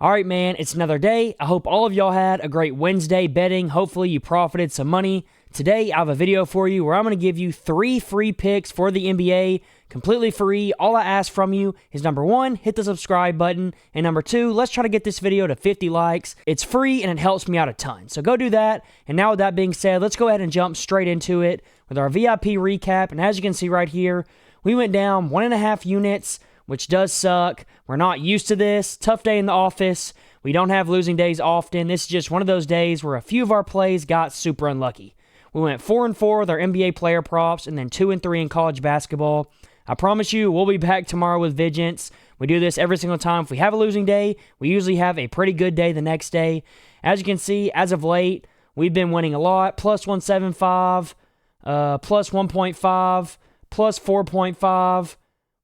All right, man, it's another day. I hope all of y'all had a great Wednesday betting. Hopefully you profited some money. Today, I have a video for you where I'm going to give you 3 free picks for the NBA, completely free. All I ask from you is number 1, hit the subscribe button, and number 2, let's try to get this video to 50 likes. It's free and it helps me out a ton. So go do that. And now with that being said, let's go ahead and jump straight into it with our VIP recap. And as you can see right here, we went down 1.5 units, which does suck. We're not used to this. Tough day in the office. We don't have losing days often. This is just one of those days where a few of our plays got super unlucky. We went 4-4 with our NBA player props and then 2-3 in college basketball. I promise you, we'll be back tomorrow with vengeance. We do this every single time. If we have a losing day, we usually have a pretty good day the next day. As you can see, as of late, we've been winning a lot. Plus 175, plus 1.5, plus 4.5.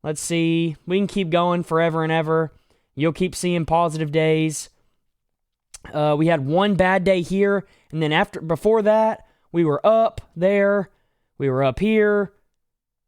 Let's see. We can keep going forever and ever. You'll keep seeing positive days. We had one bad day here, and then before that, we were up there. We were up here.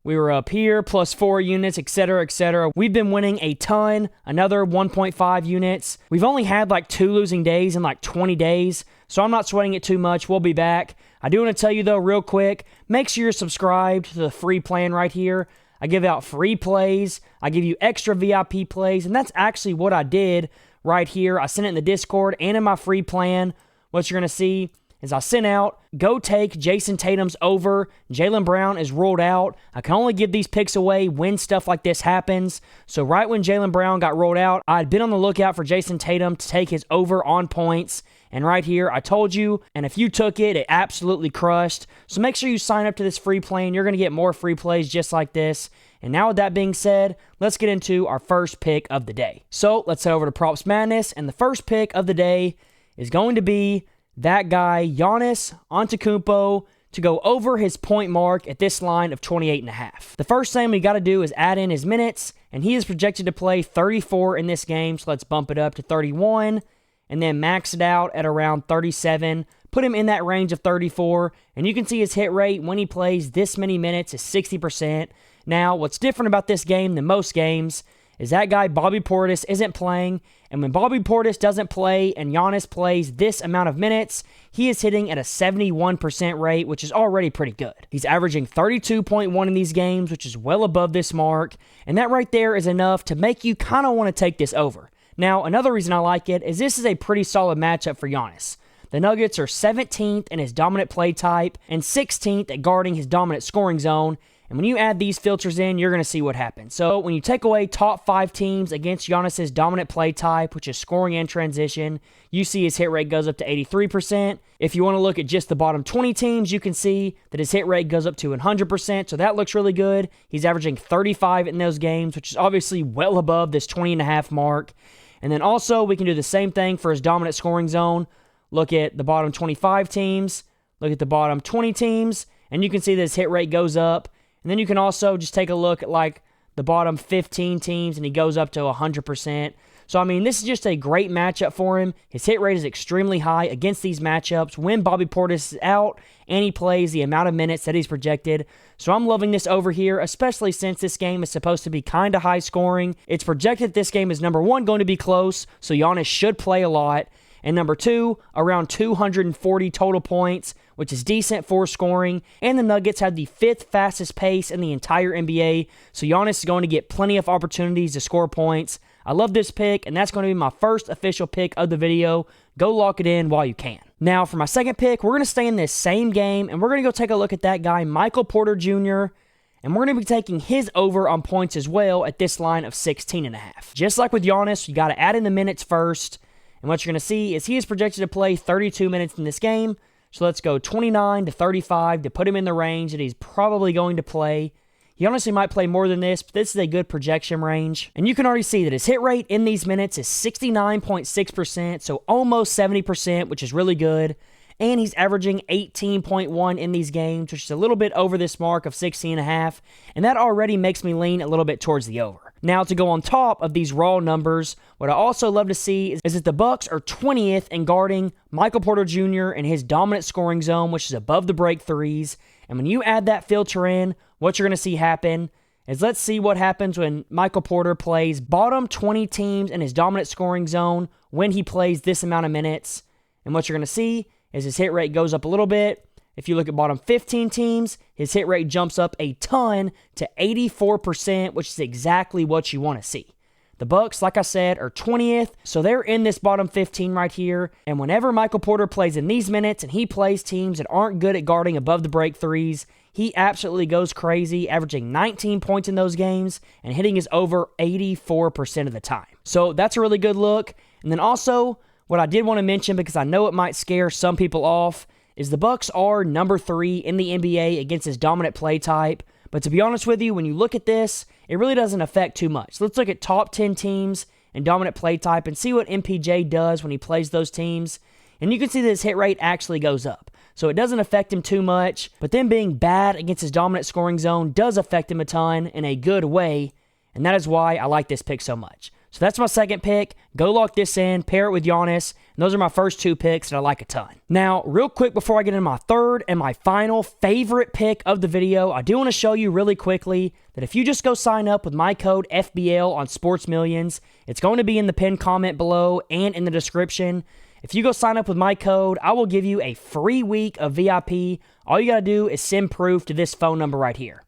We were up here, plus 4 units, etc., etc. We've been winning a ton, another 1.5 units. We've only had like 2 losing days in like 20 days, so I'm not sweating it too much. We'll be back. I do want to tell you, though, real quick, make sure you're subscribed to the free plan right here. I give out free plays. I give you extra VIP plays, and that's actually what I did right here. I sent it in the Discord and in my free plan. What you're going to see is I sent out, go take Jason Tatum's over. Jaylen Brown is ruled out. I can only give these picks away when stuff like this happens. So right when Jaylen Brown got rolled out, I had been on the lookout for Jason Tatum to take his over on points. And right here, I told you, and if you took it, it absolutely crushed. So make sure you sign up to this free plan. You're going to get more free plays just like this. And now with that being said, let's get into our first pick of the day. So let's head over to Props Madness. And the first pick of the day is going to be that guy, Giannis Antetokounmpo, to go over his point mark at this line of 28.5. The first thing we got to do is add in his minutes, and he is projected to play 34 in this game, so let's bump it up to 31, and then max it out at around 37. Put him in that range of 34, and you can see his hit rate when he plays this many minutes is 60%. Now, what's different about this game than most games is that guy, Bobby Portis, isn't playing, and when Bobby Portis doesn't play and Giannis plays this amount of minutes, he is hitting at a 71% rate, which is already pretty good. He's averaging 32.1 in these games, which is well above this mark, and that right there is enough to make you kind of want to take this over. Now, another reason I like it is this is a pretty solid matchup for Giannis. The Nuggets are 17th in his dominant play type and 16th at guarding his dominant scoring zone. And when you add these filters in, you're going to see what happens. So when you take away top 5 teams against Giannis's dominant play type, which is scoring and transition, you see his hit rate goes up to 83%. If you want to look at just the bottom 20 teams, you can see that his hit rate goes up to 100%. So that looks really good. He's averaging 35 in those games, which is obviously well above this 20.5 mark. And then also we can do the same thing for his dominant scoring zone. Look at the bottom 25 teams. Look at the bottom 20 teams. And you can see that his hit rate goes up. And then you can also just take a look at like the bottom 15 teams and he goes up to 100%. So, I mean, this is just a great matchup for him. His hit rate is extremely high against these matchups when Bobby Portis is out and he plays the amount of minutes that he's projected. So I'm loving this over here, especially since this game is supposed to be kind of high scoring. It's projected this game is number 1 going to be close, so Giannis should play a lot. And number 2, around 240 total points, which is decent for scoring. And the Nuggets have the 5th fastest pace in the entire NBA, so Giannis is going to get plenty of opportunities to score points. I love this pick, and that's going to be my first official pick of the video. Go lock it in while you can. Now, for my second pick, we're going to stay in this same game, and we're going to go take a look at that guy, Michael Porter Jr., and we're going to be taking his over on points as well at this line of 16.5. Just like with Giannis, you got to add in the minutes first. And what you're going to see is he is projected to play 32 minutes in this game. So let's go 29 to 35 to put him in the range that he's probably going to play. He honestly might play more than this, but this is a good projection range. And you can already see that his hit rate in these minutes is 69.6%, so almost 70%, which is really good. And he's averaging 18.1 in these games, which is a little bit over this mark of 16.5. And that already makes me lean a little bit towards the over. Now, to go on top of these raw numbers, what I also love to see is that the Bucks are 20th in guarding Michael Porter Jr. in his dominant scoring zone, which is above the break threes. And when you add that filter in, what you're going to see happen is let's see what happens when Michael Porter plays bottom 20 teams in his dominant scoring zone when he plays this amount of minutes. And what you're going to see is his hit rate goes up a little bit. If you look at bottom 15 teams, his hit rate jumps up a ton to 84%, which is exactly what you want to see. The Bucks, like I said, are 20th, so they're in this bottom 15 right here. And whenever Michael Porter plays in these minutes and he plays teams that aren't good at guarding above the break threes, he absolutely goes crazy, averaging 19 points in those games and hitting his over 84% of the time. So that's a really good look. And then also, what I did want to mention, because I know it might scare some people off, is the Bucks are number 3 in the NBA against his dominant play type. But to be honest with you, when you look at this, it really doesn't affect too much. Let's look at top 10 teams in dominant play type and see what MPJ does when he plays those teams. And you can see that his hit rate actually goes up. So it doesn't affect him too much. But then being bad against his dominant scoring zone does affect him a ton in a good way. And that is why I like this pick so much. So that's my second pick. Go lock this in, pair it with Giannis. And those are my first 2 picks that I like a ton. Now, real quick before I get into my third and my final favorite pick of the video, I do want to show you really quickly that if you just go sign up with my code FBL on Sports Millions, it's going to be in the pinned comment below and in the description. If you go sign up with my code, I will give you a free week of VIP. All you got to do is send proof to this phone number right here.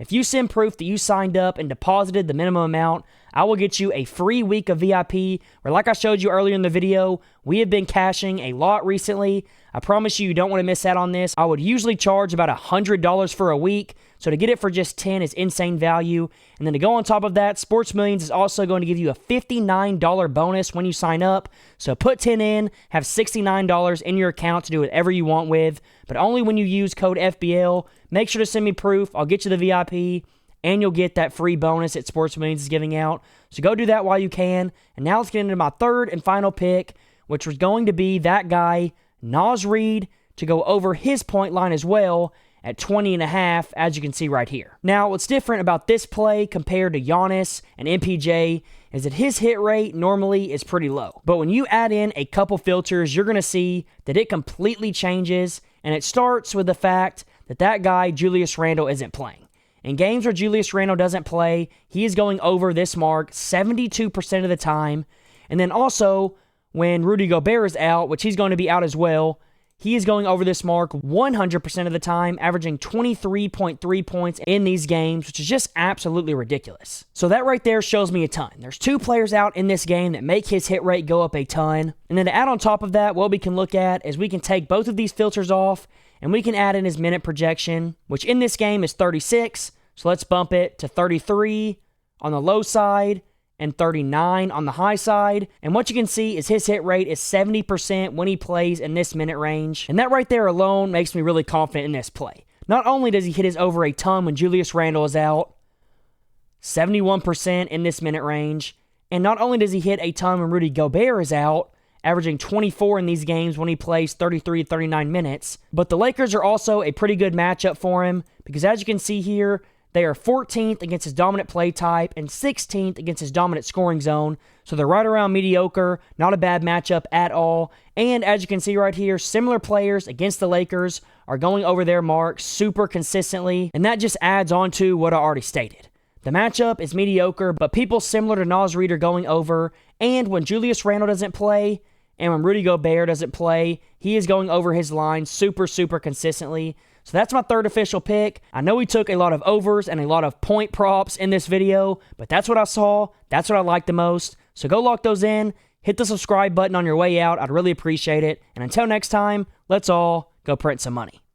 If you send proof that you signed up and deposited the minimum amount, I will get you a free week of VIP, where like I showed you earlier in the video, we have been cashing a lot recently. I promise you don't want to miss out on this. I would usually charge about $100 for a week, so to get it for just $10 is insane value. And then to go on top of that, Sports Millions is also going to give you a $59 bonus when you sign up. So put 10 in, have $69 in your account to do whatever you want with, but only when you use code FBL. Make sure to send me proof. I'll get you the VIP, and you'll get that free bonus that Sports Millions is giving out. So go do that while you can. And now let's get into my third and final pick, which was going to be that guy, Naz Reid, to go over his point line as well at 20.5, as you can see right here. Now, what's different about this play compared to Giannis and MPJ is that his hit rate normally is pretty low. But when you add in a couple filters, you're going to see that it completely changes, and it starts with the fact that that guy, Julius Randle, isn't playing. In games where Julius Randle doesn't play, he is going over this mark 72% of the time. And then also, when Rudy Gobert is out, which he's going to be out as well, he is going over this mark 100% of the time, averaging 23.3 points in these games, which is just absolutely ridiculous. So that right there shows me a ton. There's 2 players out in this game that make his hit rate go up a ton. And then to add on top of that, what we can look at is we can take both of these filters off, and we can add in his minute projection, which in this game is 36. So let's bump it to 33 on the low side and 39 on the high side. And what you can see is his hit rate is 70% when he plays in this minute range. And that right there alone makes me really confident in this play. Not only does he hit his over a ton when Julius Randle is out, 71% in this minute range. And not only does he hit a ton when Rudy Gobert is out, averaging 24 in these games when he plays 33 to 39 minutes. But the Lakers are also a pretty good matchup for him, because as you can see here, they are 14th against his dominant play type and 16th against his dominant scoring zone. So they're right around mediocre, not a bad matchup at all. And as you can see right here, similar players against the Lakers are going over their marks super consistently. And that just adds on to what I already stated. The matchup is mediocre, but people similar to Naz Reid are going over. And when Julius Randle doesn't play, and when Rudy Gobert doesn't play, he is going over his line super consistently. So that's my third official pick. I know we took a lot of overs and a lot of point props in this video, but that's what I saw. That's what I like the most. So go lock those in. Hit the subscribe button on your way out. I'd really appreciate it. And until next time, let's all go print some money.